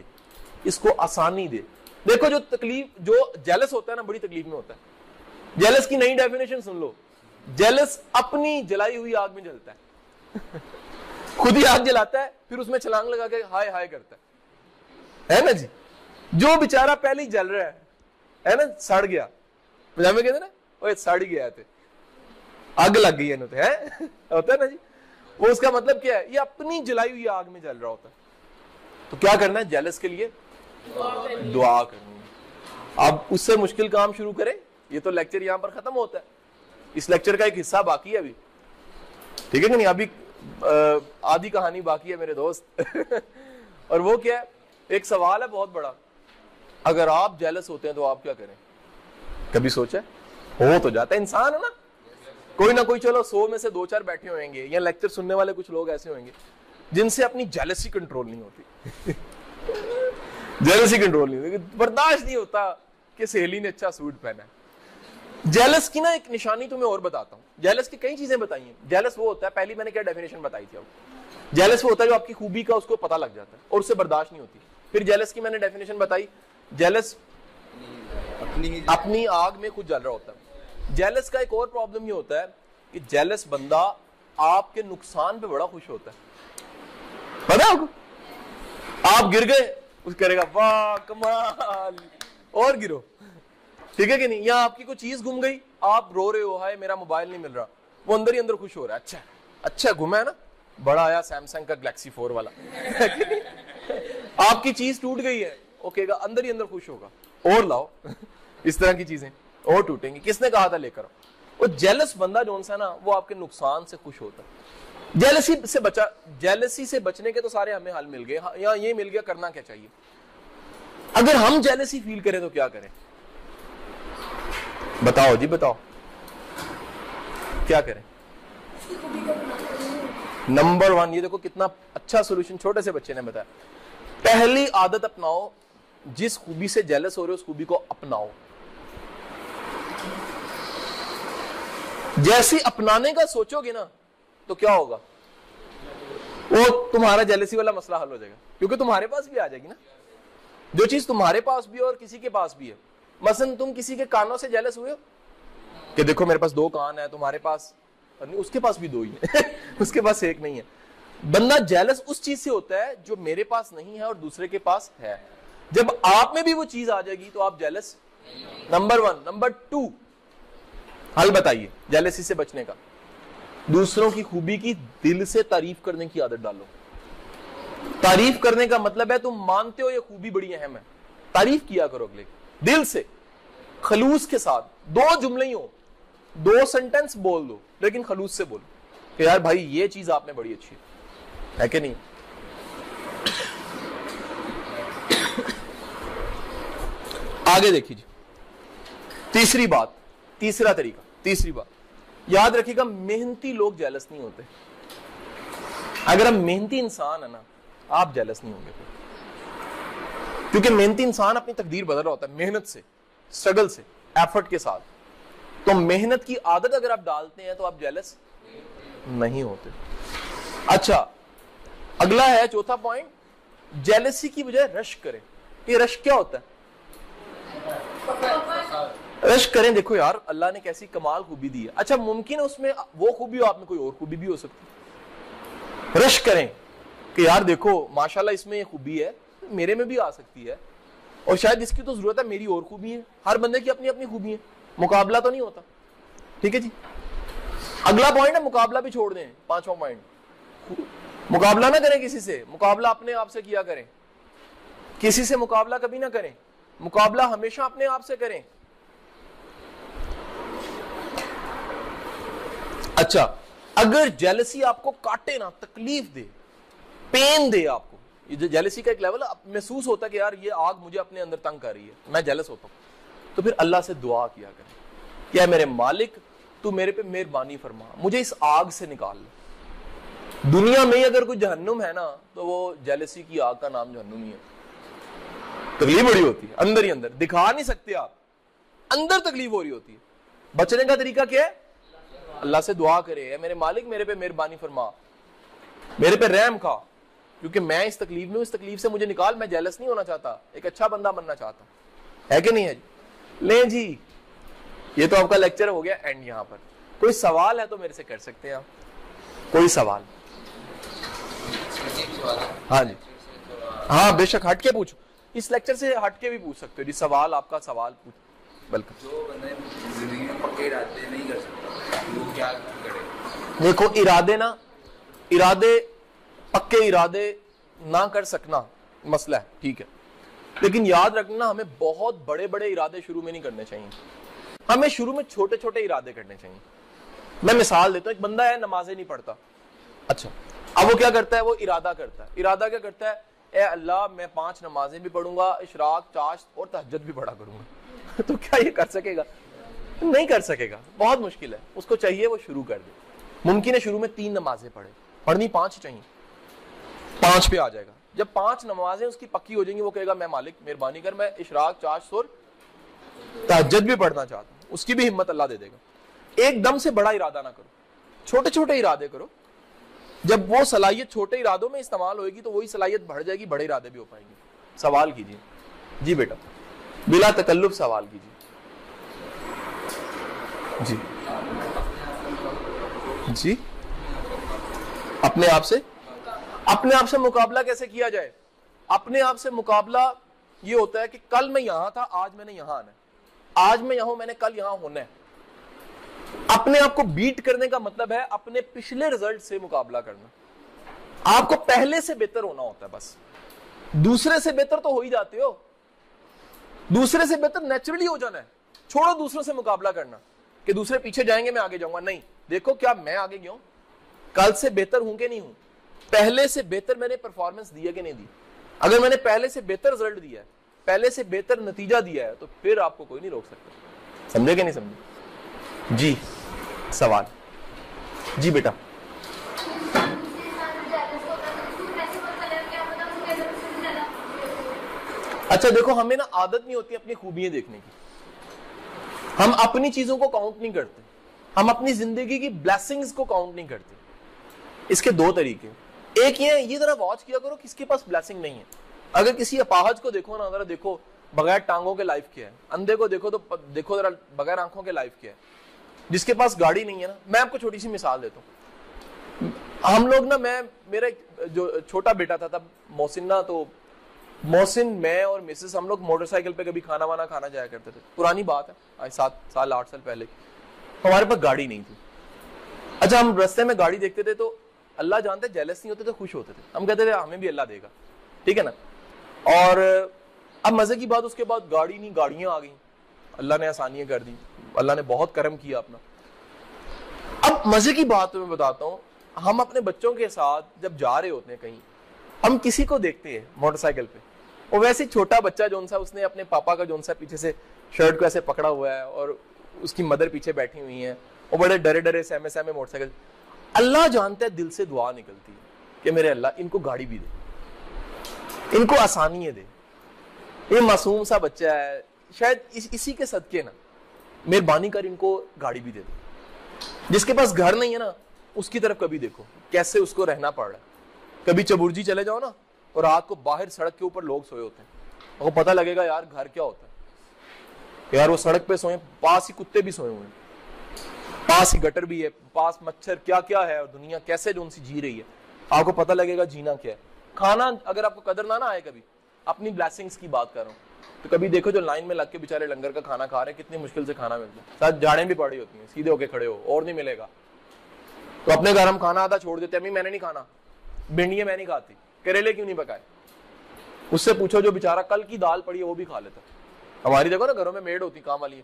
اس کو آسانی دے. دیکھو جو تکلیف, جو جیلس ہوتا ہے نا, بڑی تکلیف میں ہوتا ہے. جیلس کی نئی ڈیفینیشن سن لو, جیلس اپنی جلائی ہوئی آگ میں جلتا ہے خود ہی آگ جلاتا ہے, پھر اس میں چھلانگ لگا کے ہائے ہائے کرتا ہے نا جی. جو بیچارہ پہلے ہی جل رہا ہے نا, سڑ گیا, پجامے کہتے ہیں نا, وہ سڑ گیا تھے, آگ لگ گئی ہے ہوتا ہے نا جی. وہ اس کا مطلب کیا ہے؟ یہ اپنی جلائی ہوئی آگ میں جل رہا ہوتا ہے. تو کیا کرنا ہے؟ جیلس کے لیے دعا کرنی ہے. اب اس سے مشکل کام شروع کریں. یہ تو لیکچر یہاں پر ختم ہوتا ہے, اس لیکچر کا ایک حصہ باقی ہے ابھی. ٹھیک ہے کہ نہیں؟ ابھی آدھی کہانی باقی ہے میرے دوست اور وہ کیا ہے؟ ایک سوال ہے بہت بڑا، اگر آپ جیلس ہوتے ہیں تو آپ کیا کریں؟ کبھی سوچا؟ ہو تو جاتا ہے، انسان ہے نا، کوئی نہ کوئی، چلو 100 میں سے 2-4 بیٹھے ہوئیں گے یا لیکچر سننے والے کچھ لوگ ایسے ہوئیں گے جن سے اپنی جیلسی کنٹرول نہیں ہوتی جیلسی کنٹرول نہیں ہوتی، برداشت نہیں ہوتا کہ سہیلی نے اچھا سوٹ پہنا ہے۔ جیلس کی نا ایک نشانی تمہیں اور بتاتا ہوں، جیلس کی کئی چیزیں بتائی ہیں۔ جیلس وہ ہوتا ہے، پہلی میں نے کیا ڈیفینیشن بتائی تھی آپ، جیلس وہ ہوتا ہے جو آپ کی خوبی کا اس کو پتہ لگ جاتا ہے اور اسے برداشت نہیں ہوتی۔ پھر جیلس کی میں نے ڈیفینیشن بتائی، جیلس اپنی آگ میں خود جل رہا ہوتا ہے۔ جیلس کا ایک اور پرابلم یہ ہوتا ہے کہ جیلس بندہ آپ کے نقصان پہ بڑا خوش ہوتا ہے، پتہ ہے آپ کو؟ آپ گر گئے اس کرے گا واہ کمال، اور گرو، ٹھیک ہے کہ نہیں؟ یا آپ کی کوئی چیز گم گئی، آپ رو رہے ہو ہائے میرا موبائل نہیں مل رہا، وہ اندر ہی اندر خوش ہو رہا ہے، اچھا گما ہے نا، بڑا آیا سیمسنگ کا گلیکسی 4 والا آپ کی چیز ٹوٹ گئی ہے، اوکے گا، اندر ہی اندر خوش ہوگا، اور لاؤ اس طرح کی چیزیں اور ٹوٹیں گی، کس نے کہا تھا لے کر؟ وہ جیلس بندہ جو ہے نا وہ آپ کے نقصان سے خوش ہوتا ہے۔ جیلسی سے بچنے کے تو سارے ہمیں حل مل گئے، یہاں یہ مل گیا کرنا کیا چاہیے۔ اگر ہم جیلسی فیل کریں تو کیا کریں؟ بتاؤ جی بتاؤ، کیا کریں؟ نمبر 1، یہ دیکھو کتنا اچھا سولوشن چھوٹے سے بچے نے بتایا۔ پہلی عادت اپناؤ، جس خوبی سے جیلس ہو رہے ہو اس خوبی کو اپناؤ۔ جیسی اپنانے کا سوچو گے نا تو کیا ہوگا؟ وہ تمہارا جیلسی والا مسئلہ حل ہو جائے گا، کیونکہ تمہارے پاس بھی آ جائے گی نا جو چیز تمہارے پاس بھی ہے اور کسی کے پاس بھی ہے۔ مثلا تم کسی کے کانوں سے جیلس ہوئے ہو کہ دیکھو میرے پاس 2 کان ہیں، تمہارے پاس اس کے پاس بھی 2 ہی ہیں اس کے پاس 1 نہیں ہے۔ بندہ جیلس اس چیز سے ہوتا ہے جو میرے پاس نہیں ہے اور دوسرے کے پاس ہے۔ جب آپ میں بھی وہ چیز آ جائے گی تو آپ جیلس، نمبر 1۔ نمبر 2، حل بتائیے جیلسی سے بچنے کا۔ دوسروں کی خوبی کی دل سے تعریف کرنے کی عادت ڈالو۔ تعریف کرنے کا مطلب ہے تم مانتے ہو یہ خوبی بڑی اہم ہے، تعریف کیا کرو اگلے دل سے، خلوص کے ساتھ۔ 2 جملے ہی ہو، 2 سینٹنس بول دو لیکن خلوص سے بولو کہ یار بھائی یہ چیز آپ میں بڑی اچھی ہے کہ نہیں؟ آگے دیکھیے جی، تیسری بات، تیسرا طریقہ، تیسری بات یاد رکھیے گا، محنتی لوگ جیلس نہیں ہوتے۔ اگر ہم محنتی انسان ہے نا آپ جیلس نہیں ہوں گے، کیونکہ محنتی انسان اپنی تقدیر بدل رہا ہوتا ہے محنت سے، اسٹرگل سے، ایفرٹ کے ساتھ۔ تو محنت کی عادت اگر آپ ڈالتے ہیں تو آپ جیلس نہیں ہوتے۔ اچھا اگلا ہے چوتھا پوائنٹ، جیلسی کی بجائے رشک کریں۔ یہ رشک کیا ہوتا ہے؟ رشک کریں، دیکھو یار اللہ نے کیسی کمال خوبی دی ہے، اچھا ممکن ہے اس میں وہ خوبی ہو، آپ میں کوئی اور خوبی بھی ہو سکتی ہے۔ رشک کریں کہ یار دیکھو ماشاءاللہ اس میں یہ خوبی ہے، میرے میں بھی آ سکتی ہے، اور شاید اس کی تو ضرورت ہے، میری اور خوبی ہے۔ ہر بندے کی اپنی اپنی خوبی ہے، مقابلہ تو نہیں ہوتا، ٹھیک ہے جی۔ اگلا پوائنٹ ہے مقابلہ بھی چھوڑ دیں، 5واں پوائنٹ، مقابلہ نہ کریں کسی سے، مقابلہ اپنے آپ سے کیا کریں، کسی سے مقابلہ کبھی نہ کریں، مقابلہ ہمیشہ اپنے آپ سے کریں۔ اچھا اگر جیلسی آپ کو کاٹے نا، تکلیف دے، پین دے آپ کو، یہ جیلسی کا ایک لیول محسوس ہوتا ہے کہ یار یہ آگ مجھے اپنے اندر تنگ کر رہی ہے، میں جیلس ہوتا ہوں، تو پھر اللہ سے دعا کیا کریں کہ اے میرے مالک تو میرے پہ مہربانی فرما، مجھے اس آگ سے نکال لے۔ دنیا میں اگر کوئی جہنم ہے نا تو وہ جیلسی کی آگ کا نام جہنم ہی ہے۔ تکلیف بڑی ہوتی ہے اندر ہی اندر، دکھا نہیں سکتے آپ، اندر تکلیف ہو رہی ہوتی ہے۔ بچنے کا طریقہ کیا ہے؟ اللہ سے دعا کرے، اے میرے مالک میرے پہ مہربانی فرما، میرے پہ رحم کھا، کیونکہ میں اس تکلیف میں ہوں، اس تکلیف سے مجھے نکال، میں جیلس نہیں ہونا چاہتا، ایک اچھا بندہ بننا چاہتا ہوں، ہے کہ نہیں ہے جی؟ لیں جی یہ تو آپ کا لیکچر ہو گیا اینڈ۔ یہاں پر کوئی سوال ہے تو میرے سے کر سکتے ہیں آپ، کوئی سوال؟ ہاں جی، ہاں بے شک، ہٹ کے پوچھو، اس لیکچر سے ہٹ کے بھی پوچھ سکتے ہو جی، سوال آپ کا سوال پوچھ۔ بلکہ جو بندے زندگی میں پکے ارادے نہیں کر سکتا وہ کیا کرے؟ دیکھو ارادے پکے ارادے نہ کر سکنا مسئلہ ہے، ٹھیک ہے، لیکن یاد رکھنا ہمیں بہت بڑے بڑے ارادے شروع میں نہیں کرنے چاہیے، ہمیں شروع میں چھوٹے چھوٹے ارادے کرنے چاہیے۔ میں مثال دیتا ہوں, ایک بندہ ہے نمازیں نہیں پڑھتا, اچھا اب وہ کیا کرتا ہے, وہ ارادہ کرتا ہے. ارادہ کیا کرتا ہے, اے اللہ میں 5 نمازیں بھی پڑھوں گا, اشراق, چاشت اور تہجد بھی پڑھا کروں گا. تو کیا یہ کر سکے گا؟ نہیں کر سکے گا, بہت مشکل ہے. اس کو چاہیے وہ شروع کر دے. ممکن ہے شروع میں 3 نمازیں پڑھے, پڑھنی 5 چاہیے, 5 پہ آ جائے گا. جب 5 نمازیں اس کی پکی ہو جائیں گی, وہ کہے گا میں مالک مہربانی کر, میں اشراق, چاشت اور تہجد بھی پڑھنا چاہتا ہوں. اس کی بھی ہمت اللہ دے دے گا. ایک دم سے بڑا ارادہ نہ کرو, چھوٹے چھوٹے ارادے کرو. جب وہ صلاحیت چھوٹے ارادوں میں استعمال ہوئے گی تو وہی صلاحیت بڑھ جائے گی, بڑے ارادے بھی ہو پائیں گے. سوال کیجیے. جی بیٹا, بلا تکلف سوال کیجیے. جی جی اپنے آپ سے مقابلہ کیسے کیا جائے؟ اپنے آپ سے مقابلہ یہ ہوتا ہے کہ کل میں یہاں تھا, آج میں نے یہاں آنا ہے. آج میں یہاں ہوں, میں نے کل یہاں ہونا ہے. اپنے آپ کو بیٹ کرنے کا مطلب ہے اپنے پچھلے رزلٹ سے مقابلہ کرنا. آپ کو پہلے سے بہتر ہونا ہوتا ہے بس. دوسرے سے بہتر تو ہو ہی جاتے ہو, دوسرے سے بہتر نیچرلی ہو جانا ہے. چھوڑو دوسروں سے مقابلہ کرنا کہ دوسرے پیچھے جائیں گے میں آگے جاؤں گا. نہیں, دیکھو کیا میں آگے گیا ہوں, کل سے بہتر ہوں کہ نہیں ہوں, پہلے سے بہتر میں نے پرفارمنس دی ہے کہ نہیں دی. اگر میں نے پہلے سے بہتر رزلٹ دیا ہے, پہلے سے بہتر نتیجہ دیا ہے, تو پھر آپ کو کوئی نہیں روک سکتا. سمجھے کہ نہیں سمجھے؟ جی سوال. جی بیٹا. اچھا دیکھو, ہمیں نا عادت نہیں ہوتی اپنی خوبیاں دیکھنے کی. ہم اپنی چیزوں کو کاؤنٹ نہیں کرتے, ہم اپنی زندگی کی بلیسنگز کو کاؤنٹ نہیں کرتے. اس کے 2 طریقے. ایک یہ ذرا واچ کیا کرو کس کے پاس بلیسنگ نہیں ہے. اگر کسی اپاہج کو دیکھو نا, ذرا دیکھو بغیر ٹانگوں کے لائف کیا ہے. اندھے کو دیکھو تو دیکھو ذرا بغیر آنکھوں کے لائف کیا ہے. جس کے پاس گاڑی نہیں ہے نا, میں آپ کو چھوٹی سی مثال دیتا ہوں. ہم لوگ نا, میرا جو چھوٹا بیٹا تھا تب محسن نا, تو محسن, میں اور مسز, ہم لوگ موٹر سائیکل پہ کبھی کھانا وانا کھانا جایا کرتے تھے. پرانی بات ہے, 7 سال 8 سال پہلے. ہمارے پاس گاڑی نہیں تھی. اچھا ہم رستے میں گاڑی دیکھتے تھے تو اللہ جانتے جیلس نہیں ہوتے تھے, خوش ہوتے تھے. ہم کہتے تھے ہمیں بھی اللہ دے گا, ٹھیک ہے نا. اور اب مزے کی بات, اس کے بعد گاڑی نہیں, گاڑیاں آ گئیں. اللہ نے آسانیاں کر دی, اللہ نے بہت کرم کیا اپنا. اب مزے کی بات میں بتاتا ہوں, ہم اپنے بچوں کے ساتھ جب جا رہے ہوتے ہیں کہیں, ہم کسی کو دیکھتے ہیں موٹر سائیکل پہ, اور ویسے چھوٹا بچہ جون سا, اس نے اپنے پاپا کا جون سا پیچھے سے شرٹ کو ایسے پکڑا ہوا ہے, اور اس کی مدر پیچھے بیٹھی ہوئی ہیں, اور بڑے ڈرے ڈرے سہمے سہمے موٹر سائیکل. اللہ جانتا ہے دل سے دعا نکلتی ہے کہ میرے اللہ ان کو گاڑی بھی دے, ان کو آسانیاں دے. یہ معصوم سا بچہ ہے, شاید اسی کے صدقے نا مہربانی کر ان کو گاڑی بھی دے دے. جس کے پاس گھر نہیں ہے نا, اس کی طرف کبھی دیکھو کیسے اس کو رہنا پڑ رہا ہے. کبھی چبرجی چلے جاؤ نا, اور رات کو باہر سڑک کے اوپر لوگ سوئے ہوتے ہیں, اور پتہ لگے گا یار گھر کیا ہوتا ہے. یار وہ سڑک پہ سوئے, پاس ہی کتے بھی سوئے ہوئے ہیں, پاس ہی گٹر بھی ہے, پاس مچھر کیا کیا ہے, اور دنیا کیسے جو ان سی جی رہی ہے. آپ کو پتہ لگے گا جینا کیا ہے. کھانا اگر آپ کو قدر نہ آئے, کبھی اپنی بلیسنگز کی بات کر رہا ہوں, تو کبھی دیکھو جو لائن میں لگ کے بیچارے لنگر کا کھانا کھا رہے ہیں, کتنی مشکل سے کھانا ملتا ہے. ساتھ جاڑیں بھی پڑی ہوتی ہیں, سیدھے ہو کے کھڑے ہو اور نہیں ملے گا. تو اپنے گھر ہم کھانا آتا چھوڑ دیتے, امی میں نے نہیں کھانا, بھنڈیاں میں نہیں کھاتی, کریلے کیوں نہیں پکائے. اس سے پوچھو جو بیچارہ کل کی دال پڑی ہے وہ بھی کھا لیتا. ہماری دیکھو نا گھروں میں میڈ ہوتی کام والی ہے,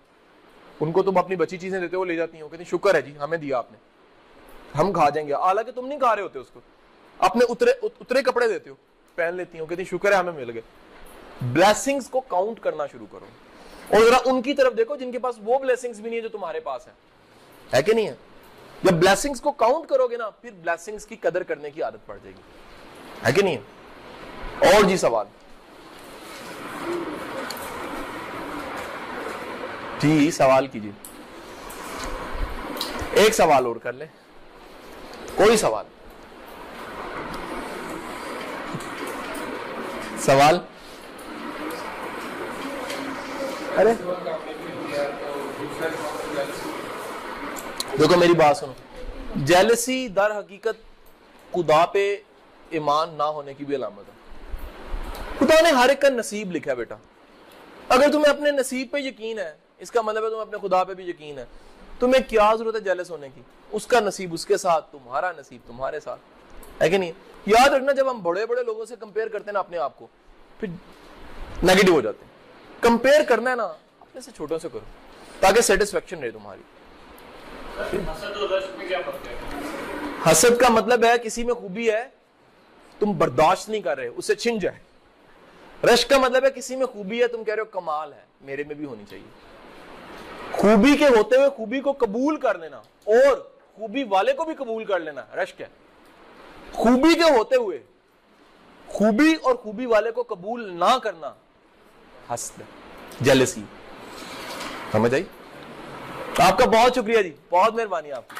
ان کو تم اپنی بچی چیزیں دیتے ہو, لے جاتی ہیں, وہ کہتی ہیں شکر ہے جی ہمیں دیا آپ نے, ہم کھا جائیں گے. حالانکہ تم نہیں کھا رہے ہوتے اس کو, اپنے اترے کپڑے دیتے ہو, پہن لیتی ہو, کہتی ہیں شکر ہے ہمیں مل گئے. بلیسنگز کو کاؤنٹ کرنا شروع کرو, اور ذرا ان کی طرف دیکھو جن کے پاس وہ بلیسنگز بھی نہیں ہے جو تمہارے پاس ہے کہ نہیں ہے. جب بلیسنگز کو کاؤنٹ کرو گے نا, پھر بلیسنگز کی قدر کرنے کی عادت پڑ جائے گی, ہے کہ نہیں ہے. اور جی سوال. جی سوال کیجیے, ایک سوال اور کر لیں, کوئی سوال. سوال. ارے دیکھو میری بات سنو, جیلسی در حقیقت خدا پہ ایمان نہ ہونے کی بھی علامت ہے. خدا نے ہر ایک کا نصیب لکھا ہے بیٹا. اگر تمہیں اپنے نصیب پہ یقین ہے, اس کا مطلب ہے تمہیں اپنے خدا پہ بھی یقین ہے, تمہیں کیا ضرورت ہے جیلس ہونے کی. اس کا نصیب اس کے ساتھ, تمہارا نصیب تمہارے ساتھ, ہے کہ نہیں. یاد رکھنا جب ہم بڑے بڑے لوگوں سے کمپیئر کرتے ہیں نا اپنے آپ کو, پھر نیگیٹو ہو جاتے ہیں. کمپیئر کرنا ہے نا اپنے سے چھوٹوں سے کرو, تاکہ سیٹسفیکشن رہے تمہاری. حسد کا مطلب ہے کسی میں خوبی ہے تم برداشت نہیں کر رہے اسے چھن جائے. رشک کا مطلب ہے کسی میں خوبی ہے تم کہہ رہے ہو کمال ہے میرے میں بھی ہونی چاہیے. خوبی کے ہوتے ہوئے خوبی کو قبول کر لینا اور خوبی والے کو بھی قبول کر لینا رشک ہے. خوبی کے ہوتے ہوئے خوبی اور خوبی والے کو قبول نہ کرنا حسد ہے, جیلسی. سمجھ آئی؟ آپ کا بہت شکریہ جی, بہت مہربانی آپ کی.